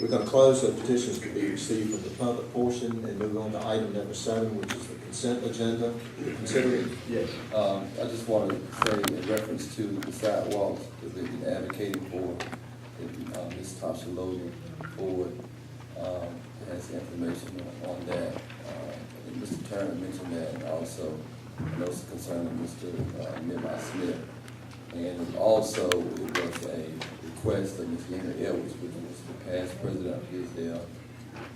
We're going to close the petitions to be received from the public portion and move on to item number 7, which is the consent agenda. Considering. Yes. I just want to say in reference to the sidewalks that we've been advocating for, that Ms. Tasha Logan Ford has information on that. And Mr. Turner mentioned that, and also I know it's a concern of Mr. Nehemiah Smith. And also it was a request of Ms. Lena Edwards, which was the past president of Hillsdale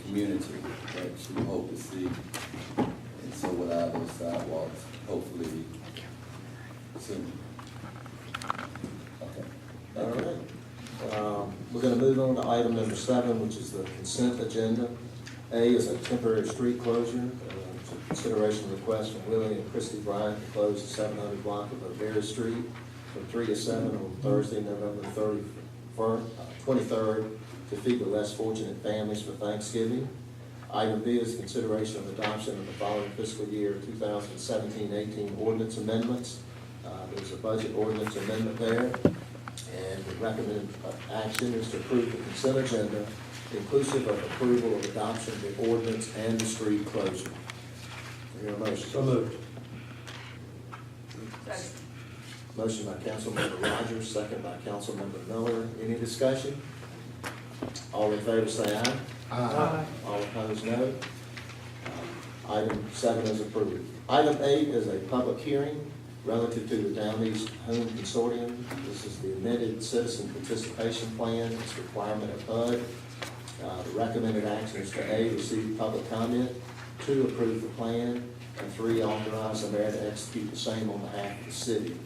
Community, that she hoped to see. And so will I, those sidewalks, hopefully soon. Okay. All right. We're going to move on to item number 7, which is the consent agenda. A is a temporary street closure. Consideration request from Willie and Christy Bryant to close the 700 block of O'Berry Street from 3 to 7 on Thursday, November 23rd, to feed the less fortunate families for Thanksgiving. Item B is consideration of adoption of the following fiscal year 2017-18 ordinance amendments. There's a budget ordinance amendment there, and the recommended action is to approve the consent agenda, inclusive of approval of adoption of the ordinance and the street closure. Your motion. So moved. Motion by Councilmember Rogers, second by Councilmember Miller. Any discussion? All in favor say aye. Aye. All opposed, no. Item 7 is approved. Item 8 is a public hearing relative to the Down East Home Consortium. This is the amended citizen participation plan. It's a requirement of HUD. The recommended action is to A, receive public comment, 2, approve the plan, and 3, authorize the mayor to execute the same on behalf of the city.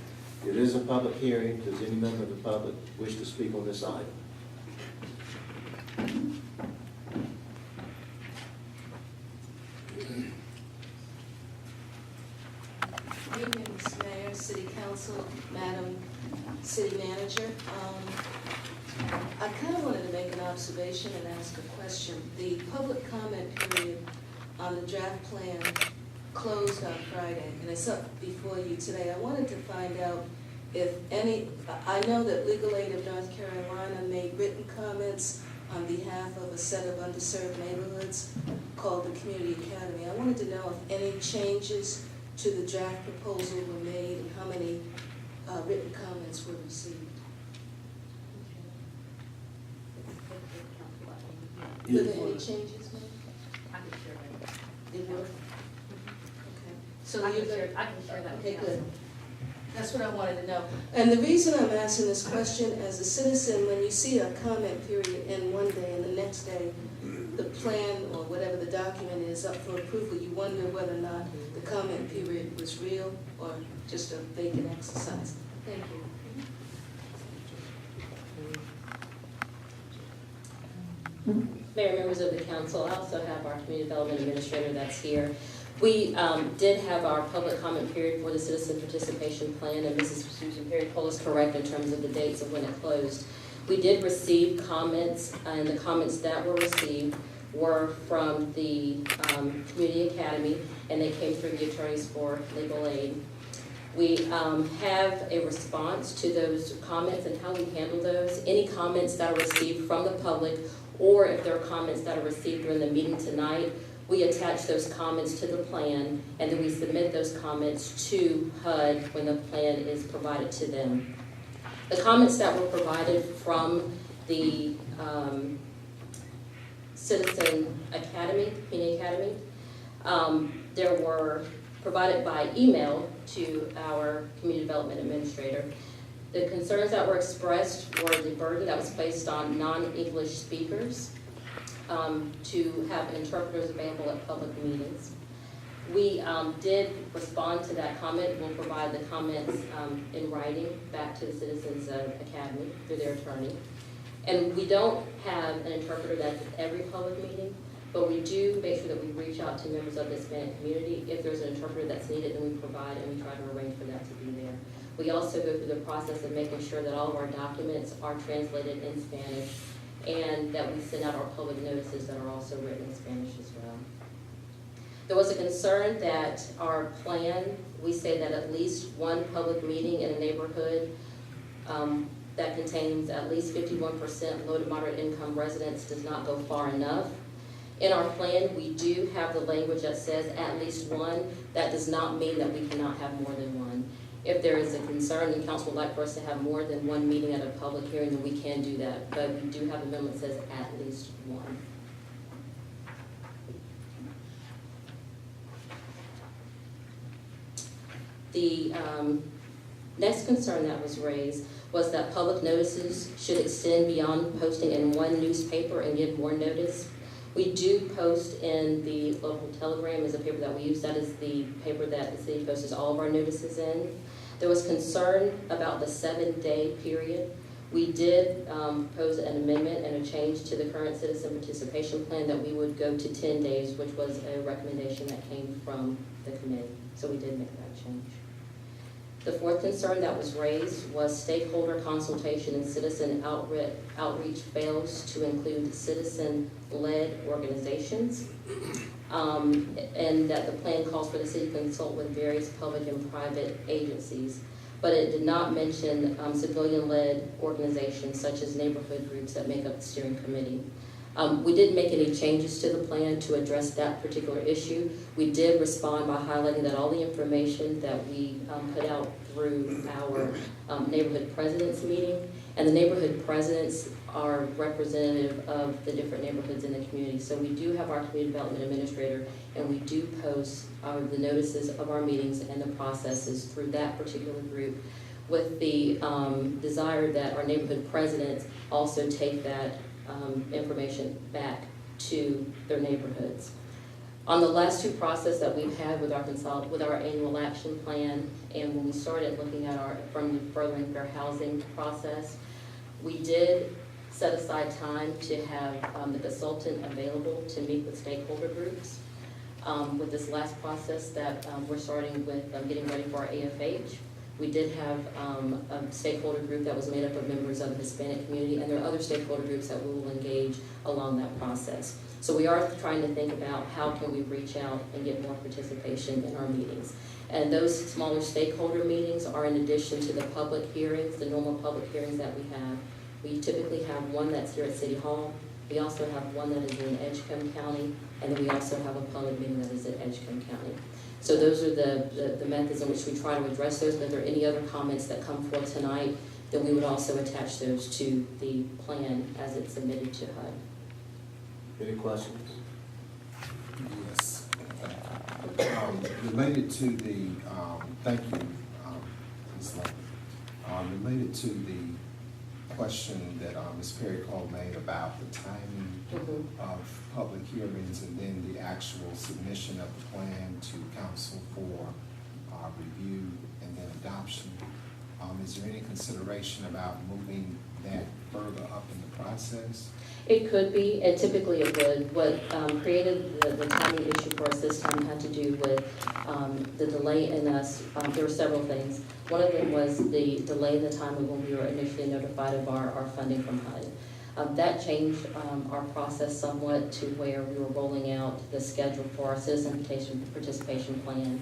It is a public hearing. Does any member of the public wish to speak on this item? Good evening, Mr. Mayor, City Council, Madam City Manager. I kind of wanted to make an observation and ask a question. The public comment period on the draft plan closed on Friday, and it's up before you today. I wanted to find out if any, I know that Legal Aid of North Carolina made written comments on behalf of a set of underserved neighborhoods called the Community Academy. I wanted to know if any changes to the draft proposal were made and how many written comments were received. Were there any changes made? I can share that. They were? Okay. So I you're can going share, I can share that. with Okay, council. good. That's what I wanted to know. And the reason I'm asking this question, as a citizen, when you see a comment period in one day and the next day, the plan or whatever the document is up for approval, you wonder whether or not the comment period was real or just a vacant exercise. Thank you. Mayor, members of the council, I also have our community development administrator that's here. We did have our public comment period for the citizen participation plan, and Mrs. Susan Perry Cole is correct in terms of the dates of when it closed. We did receive comments, and the comments that were received were from the Community Academy, and they came through the attorneys for legal aid. We have a response to those comments and how we handle those. Any comments that are received from the public, or if there are comments that are received during the meeting tonight, we attach those comments to the plan, and then we submit those comments to HUD when the plan is provided to them. The comments that were provided from the Citizen Academy, Community Academy, there were provided by email to our Community Development Administrator. The concerns that were expressed were the burden that was placed on non-English speakers to have interpreters available at public meetings. We did respond to that comment. We'll provide the comments in writing back to the Citizens Academy through their attorney. And we don't have an interpreter that's at every public meeting, but we do make sure that we reach out to members of the Hispanic community. If there's an interpreter that's needed, then we provide, and we try to arrange for that to be there. We also go through the process of making sure that all of our documents are translated in Spanish, and that we send out our public notices that are also written in Spanish as well. There was a concern that our plan, we say that at least one public meeting in a neighborhood that contains at least 51% low to moderate income residents does not go far enough. In our plan, we do have the language that says at least one. That does not mean that we cannot have more than one. If there is a concern and council would like for us to have more than one meeting at a public hearing, then we can do that. But we do have an amendment that says at least one. The next concern that was raised was that public notices should extend beyond posting in one newspaper and give more notice. We do post in the local telegram is a paper that we use. That is the paper that the city posts all of our notices in. There was concern about the 7-day period. We did pose an amendment and a change to the current citizen participation plan that we would go to 10 days, which was a recommendation that came from the committee. So we did make that change. The fourth concern that was raised was stakeholder consultation and citizen outreach fails to include citizen-led organizations, and that the plan calls for the city to consult with various public and private agencies. But it did not mention civilian-led organizations such as neighborhood groups that make up the steering committee. We didn't make any changes to the plan to address that particular issue. We did respond by highlighting that all the information that we put out through our neighborhood presidents meeting, and the neighborhood presidents are representative of the different neighborhoods in the community. So we do have our community development administrator, and we do post the notices of our meetings and the processes through that particular group, with the desire that our neighborhood presidents also take that information back to their neighborhoods. On the last two processes that we've had with our annual action plan, and when we started looking at our furthering fair housing process, we did set aside time to have the consultant available to meet with stakeholder groups. With this last process that we're starting with getting ready for our AFH, we did have a stakeholder group that was made up of members of the Hispanic community, and there are other stakeholder groups that we will engage along that process. So we are trying to think about how can we reach out and get more participation in our meetings. And those smaller stakeholder meetings are in addition to the public hearings, the normal public hearings that we have. We typically have one that's here at City Hall. We also have one that is in Edgecombe County, and then we also have a public meeting that is at Edgecombe County. So those are the methods in which we try to address those. But if there are any other comments that come forth tonight, then we would also attach those to the plan as it's submitted to HUD. Any questions? Yes. Related to the, thank you, Ms. Lane. Related to the question that Ms. Perry Cole made about the timing of public hearings and then the actual submission of the plan to council for review and then adoption. Is there any consideration about moving that further up in the process? It could be, and typically it would. What created the timing issue for us this time had to do with the delay in us. There were several things. One of them was the delay in the time of when we were initially notified of our funding from HUD. That changed our process somewhat to where we were rolling out the schedule for our citizen participation plan,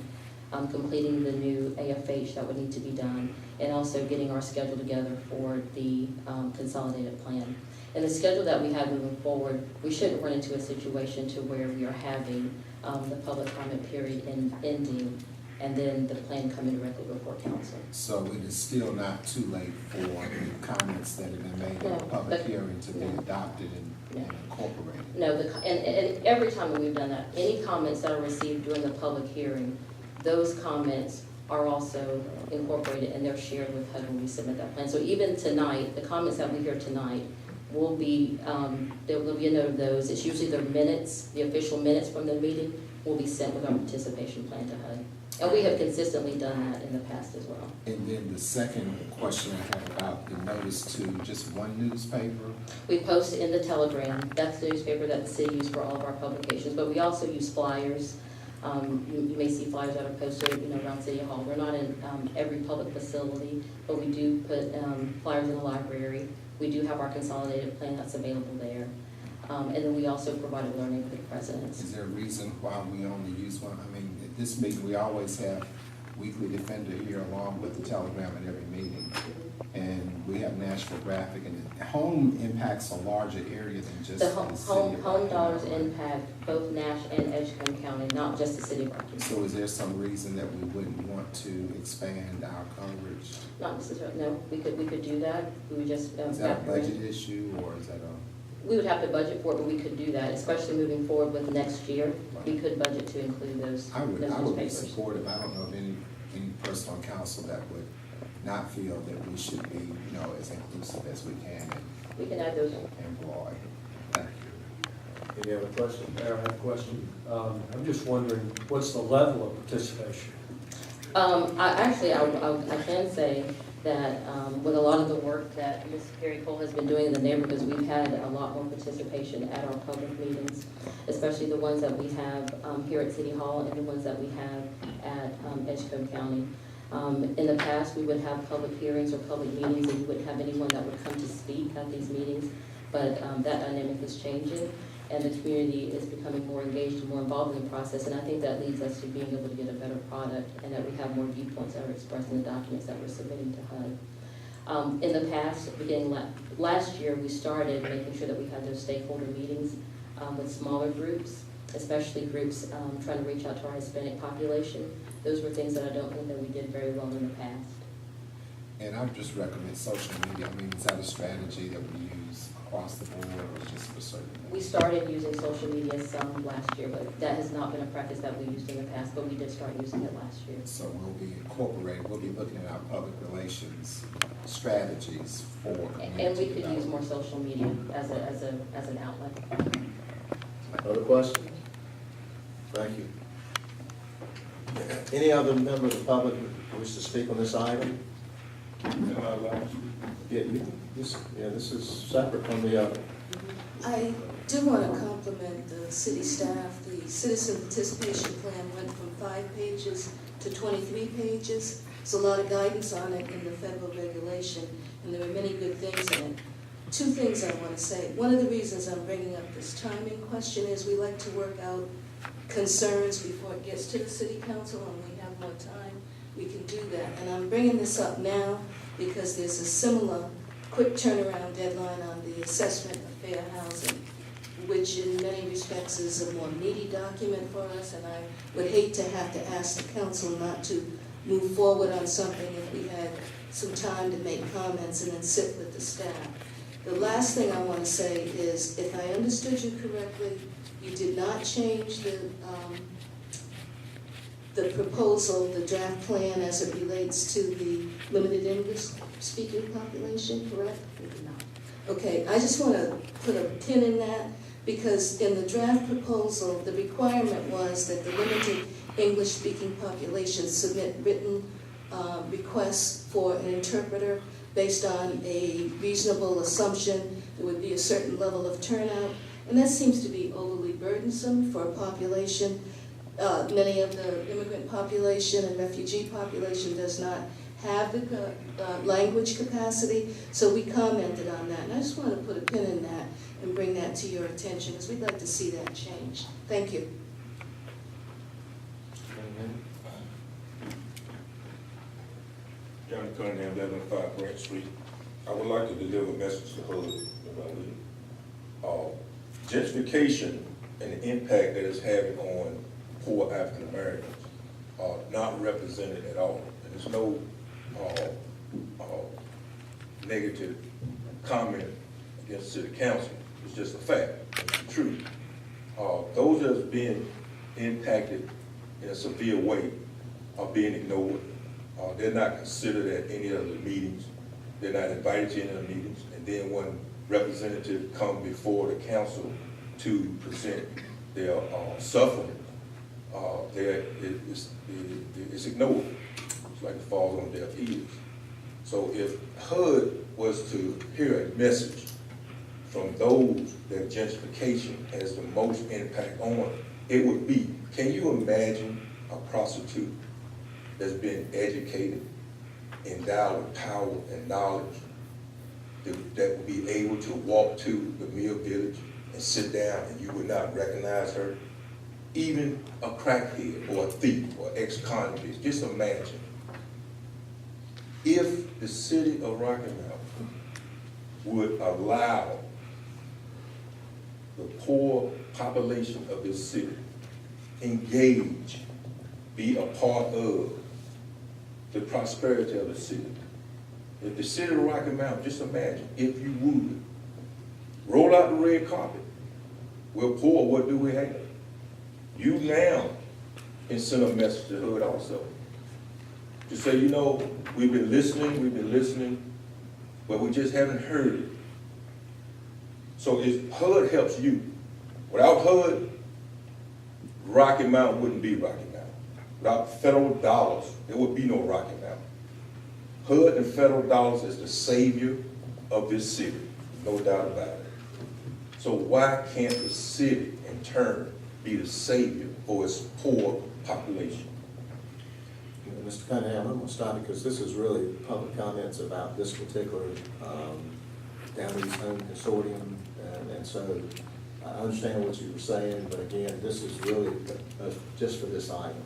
completing the new AFH that would need to be done, and also getting our schedule together for the consolidated plan. And the schedule that we have moving forward, we shouldn't run into a situation to where we are having the public comment period ending and then the plan coming directly before council. So it is still not too late for the comments that have been made in the public hearing to be adopted and incorporated? No, and every time that we've done that, any comments that are received during the public hearing, those comments are also incorporated and they're shared with HUD when we submit that plan. So even tonight, the comments that we hear tonight will be, there will be a note of those. It's usually the minutes, the official minutes from the meeting will be sent with our participation plan to HUD. And we have consistently done that in the past as well. And then the second question I have about the notice to just one newspaper. We post in the Telegram. That's the newspaper that the city uses for all of our publications, but we also use flyers. You may see flyers that are posted, around City Hall. We're not in every public facility, but we do put flyers in the library. We do have our consolidated plan that's available there. And then we also provide a learning for the presidents. Is there a reason why we only use one? I mean, at this meeting, we always have Weekly Defender here along with the Telegram at every meeting. and we have National Graphic, and home impacts a larger area than just The the city home of dollars Rockingham. impact both Nash and Edgecombe County, not just the city of Rockingham. So is there some reason that we wouldn't want to expand our coverage? Not necessarily, no, we could do that, we would just Is that a factor in. budget issue, or is that a? We would have to budget for it, but we could do that, especially moving forward with next year. We could budget to include those I would be newspapers. supportive. I don't know of any person on council that would not feel that we should be, as inclusive as we can We can add those. and broad. Thank you. Any other questions? Mayor, I have a question. I'm just wondering, what's the level of participation? I can say that with a lot of the work that Ms. Carrie Cole has been doing in the neighborhoods, we've had a lot more participation at our public meetings, especially the ones that we have here at City Hall and the ones that we have at Edgecombe County. In the past, we would have public hearings or public meetings, and you wouldn't have anyone that would come to speak at these meetings, but that dynamic is changing, and the community is becoming more engaged and more involved in the process, and I think that leads us to being able to get a better product, and that we have more viewpoints that are expressed in the documents that we're submitting to HUD. In the past, beginning last year, we started making sure that we had those stakeholder meetings with smaller groups, especially groups trying to reach out to our Hispanic population. Those were things that I don't think that we did very well in the past. And I would just recommend social media. I mean, is that a strategy that we use across the board, or just for certain? We started using social media some last year, but that has not been a practice that we used in the past, but we did start using it last year. So we'll be looking at our public relations strategies for community And we could use development. more social media as an outlet. Other questions? Thank you. Any other member of the public who wish to speak on this item? This is separate from the other. I do want to compliment the city staff. The citizen participation plan went from 5 pages to 23 pages. There's a lot of guidance on it in the federal regulation, and there are many good things in it. 2 things I want to say. One of the reasons I'm bringing up this timing question is we like to work out concerns before it gets to the city council, and we have more time, we can do that. And I'm bringing this up now because there's a similar quick turnaround deadline on the assessment of fair housing, which in many respects is a more meaty document for us, and I would hate to have to ask the council not to move forward on something if we had some time to make comments and then sit with the staff. The last thing I want to say is, if I understood you correctly, you did not change the proposal, the draft plan as it relates to the limited English speaking population, correct? We did not. Okay, I just want to put a pin in that, because in the draft proposal, the requirement was that the limited English-speaking population submit written requests for an interpreter based on a reasonable assumption there would be a certain level of turnout, and that seems to be overly burdensome for a population. Many of the immigrant population and refugee population does not have the language capacity, so we commented on that. And I just want to put a pin in that and bring that to your attention, because we'd like to see that change. Thank you. Johnny Cunningham, 1105 Grant Street. I would like to deliver a message to HUD about gentrification and the impact that it's having on poor African Americans are not represented at all. And there's no negative comment against city council. It's just a fact, it's the truth. Those that are being impacted in a severe way are being ignored. They're not considered at any of the meetings. They're not invited to any of the meetings. And then when representatives come before the council to present their suffering, it's ignored. It's like it falls on deaf ears. So if HUD was to hear a message from those that gentrification has the most impact on, it would be, can you imagine a prostitute that's been educated, endowed with power and knowledge, that would be able to walk to the Mill Village and sit down and you would not recognize her? Even a crackhead or a thief or ex-convict, just imagine if the city of Rocky Mount would allow the poor population of this city engage, be a part of the prosperity of the city. If the city of Rocky Mount, just imagine, if you would, roll out the red carpet. We're poor, what do we have? You now can send a message to HUD also. To say, you know, we've been listening, but we just haven't heard it. So if HUD helps you, without HUD, Rocky Mount wouldn't be Rocky Mount. Without federal dollars, there would be no Rocky Mount. HUD and federal dollars is the savior of this city, no doubt about it. So why can't the city, in turn, be the savior for its poor population? Mr. Cunningham, I'm going to stop because this is really public comments about this particular Down East Home Consortium. And so I understand what you were saying, but again, this is really just for this item.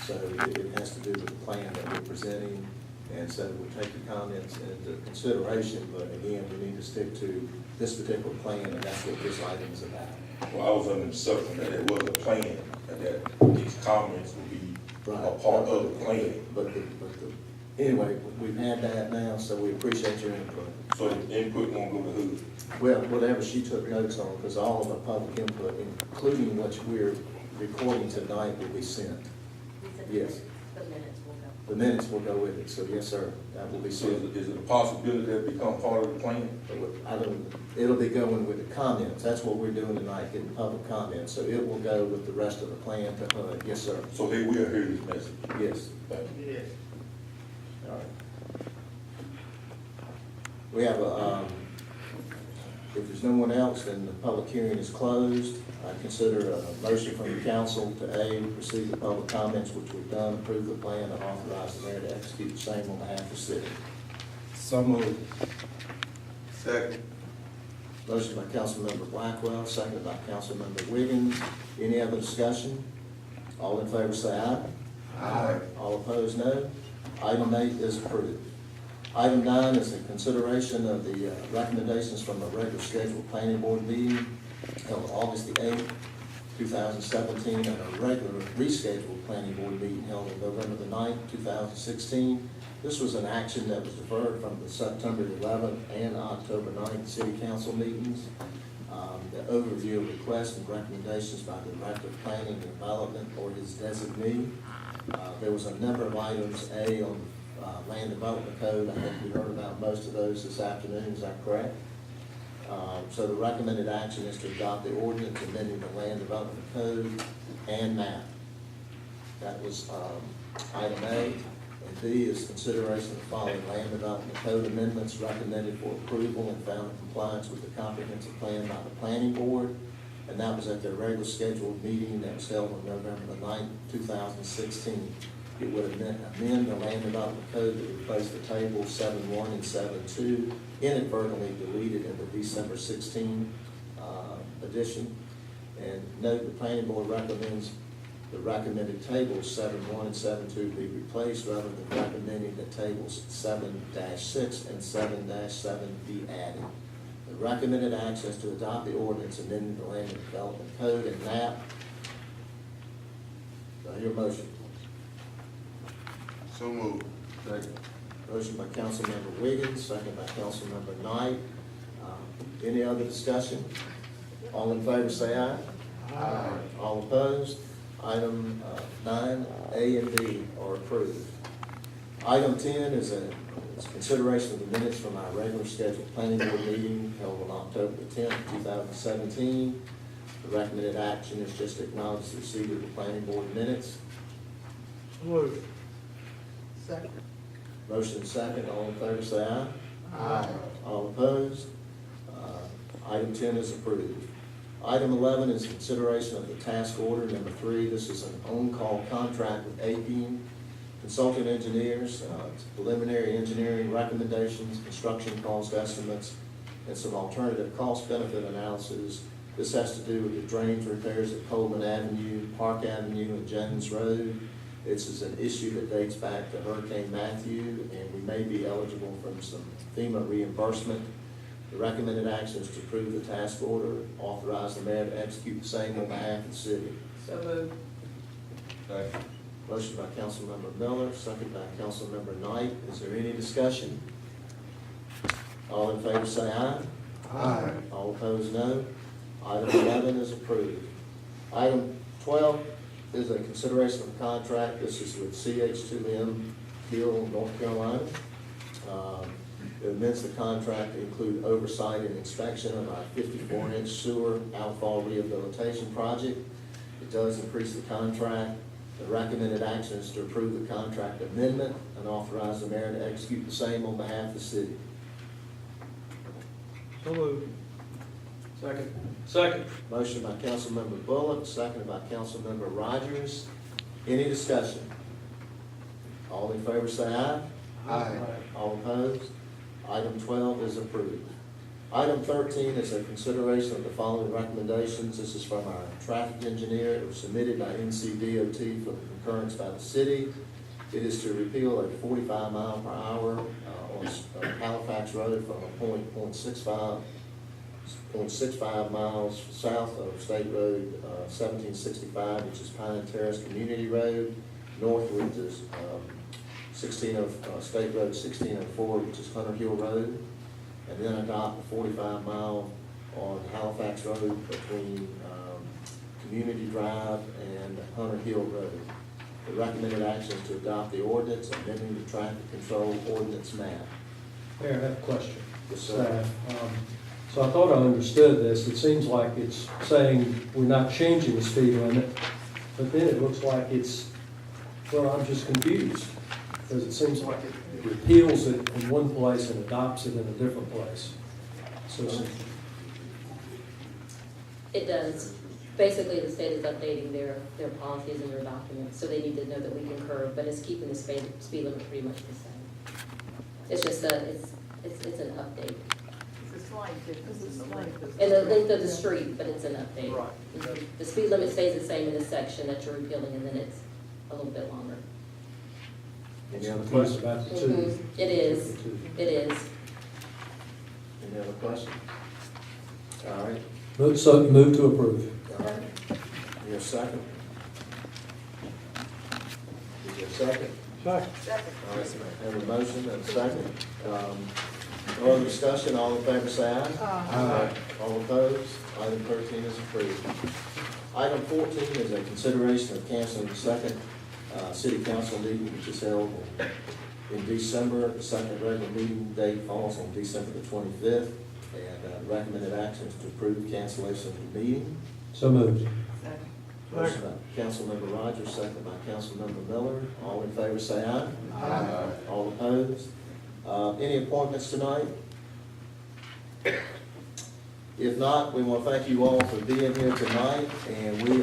So it has to do with the plan that we're presenting. And so we'll take the comments into consideration, but again, we need to stick to this particular plan, and that's what this item is about. Well, I was under the assumption that it was a plan, and that these comments would be a part of the plan. Anyway, we've had that now, so we appreciate your input. So the input won't go to who? Well, whatever she took notes on, because all of the public input, including what we're recording tonight, will be sent. Yes. The minutes will go. The minutes will go with it, so yes, sir, that will be So sent. is it a possibility that it become part of the plan? It'll be going with the comments, that's what we're doing tonight, getting public comments, so it will go with the rest of the plan to HUD, yes, sir, So they will hear this message. yes. Thank you. All right. We have if there's no one else, then the public hearing is closed. I consider a motion from the council to A, receive the public comments, which we've done, approve the plan, and authorize the mayor to execute the same on behalf of the city. So moved. Second. Motion by Councilmember Blackwell, seconded by Councilmember Wiggins. Any other discussion? All in favor say aye. Aye. All opposed, no. Item 8 is approved. Item 9 is a consideration of the recommendations from a regular scheduled planning board meeting held August the 8th, 2017, and a regular rescheduled planning board meeting held on November the 9th, 2016. This was an action that was deferred from the September 11th and October 9th city council meetings. The overview of requests and recommendations by the Director of Planning and Development or his designee. There was a number of items, A, on Land Development Code. I think we heard about most of those this afternoon, is that correct? So the recommended action is to adopt the ordinance amending the Land Development Code and map. That was item A. And B is consideration of the following Land Development Code amendments recommended for approval and found in compliance with the comprehensive plan by the Planning Board. And that was at their regular scheduled meeting that was held on November the 9th, 2016. It would amend the Land Development Code to replace the table 7.1 and 7.2 inadvertently deleted in the December 16 edition. And note the Planning Board recommends the recommended tables 7.1 and 7.2 be replaced rather than recommending that tables 7-6 and 7-7 be added. The recommended action is to adopt the ordinance amending the Land Development Code and map. Do I hear a motion? So moved. Second. Motion by Councilmember Wiggins, second by Councilmember Knight. Any other discussion? All in favor say aye. Aye. All opposed? Item 9, A and B are approved. Item 10 is consideration of the minutes from our regular scheduled planning board meeting held on October the 10th, 2017. The recommended action is just to acknowledge the receipt of the planning board minutes. Move. Second. Motion second, all in favor say aye. Aye. All opposed? Item 10 is approved. Item 11 is consideration of the task order number 3. This is an on-call contract with APEM Consulting Engineers, preliminary engineering recommendations, construction cost estimates, and some alternative cost-benefit analysis. This has to do with the drainage repairs at Coleman Avenue, Park Avenue, and Jones Road. This is an issue that dates back to Hurricane Matthew, and we may be eligible for some FEMA reimbursement. The recommended action is to approve the task order, authorize the mayor to execute the same on behalf of the city. So moved. Motion by Councilmember Miller, second by Councilmember Knight. Is there any discussion? All in favor say aye. Aye. All opposed, no. Item 11 is approved. Item 12 is a consideration of a contract. This is with CH2M Hill, North Carolina. It amends the contract to include oversight and inspection of our 54-inch sewer outfall rehabilitation project. It does increase the contract. The recommended action is to approve the contract amendment and authorize the mayor to execute the same on behalf of the city. So moved. Second. Motion by Councilmember Bullock, seconded by Councilmember Rogers. Any discussion? All in favor say aye. Aye. All opposed? Item 12 is approved. Item 13 is a consideration of the following recommendations. This is from our traffic engineer. It was submitted by NCDOT for concurrence by the city. It is to repeal a 45 mile per hour on Halifax Road from a point 0.65 miles south of State Road 1765, which is Pine Terrace Community Road, northward to State Road 1604, which is Hunter Hill Road, and then adopt a 45 mile on Halifax Road between Community Drive and Hunter Hill Road. The recommended action is to adopt the ordinance amending the traffic control ordinance map. Mayor, I have a question. Yes, sir. Staff. So I thought I understood this. It seems like it's saying we're not changing the speed limit, but then it looks like it's, well, I'm just confused. Because it seems like it repeals it in one place and adopts it in a different place. So, It does. Basically, the state is updating their policies and their documents, so they need to know that we concur, but it's keeping the speed limit pretty much the same. It's just it's an update. It's a slight difference in the length. And the length of the street, but it's an update. Right. Mhm. The speed limit stays the same in this section that you're repealing, and then it's a little bit longer. Any other confused questions? about the two. Mhm. It is, it is. Any other questions? All right. Move to approve. Your second? Is there a second? Second. All right, have a motion and a second. No other discussion, all in favor say aye. Aye. All opposed? Item 13 is approved. Item 14 is a consideration of canceling the second city council meeting, which is held in December. The second regular meeting date falls on December the 25th, and recommended action is to approve cancellation of the meeting. So moved. Second. Motion by Councilmember Rogers, second by Councilmember Miller. All in favor say aye. Aye. All opposed? Any appointments tonight? If not, we want to thank you all for being here tonight, and we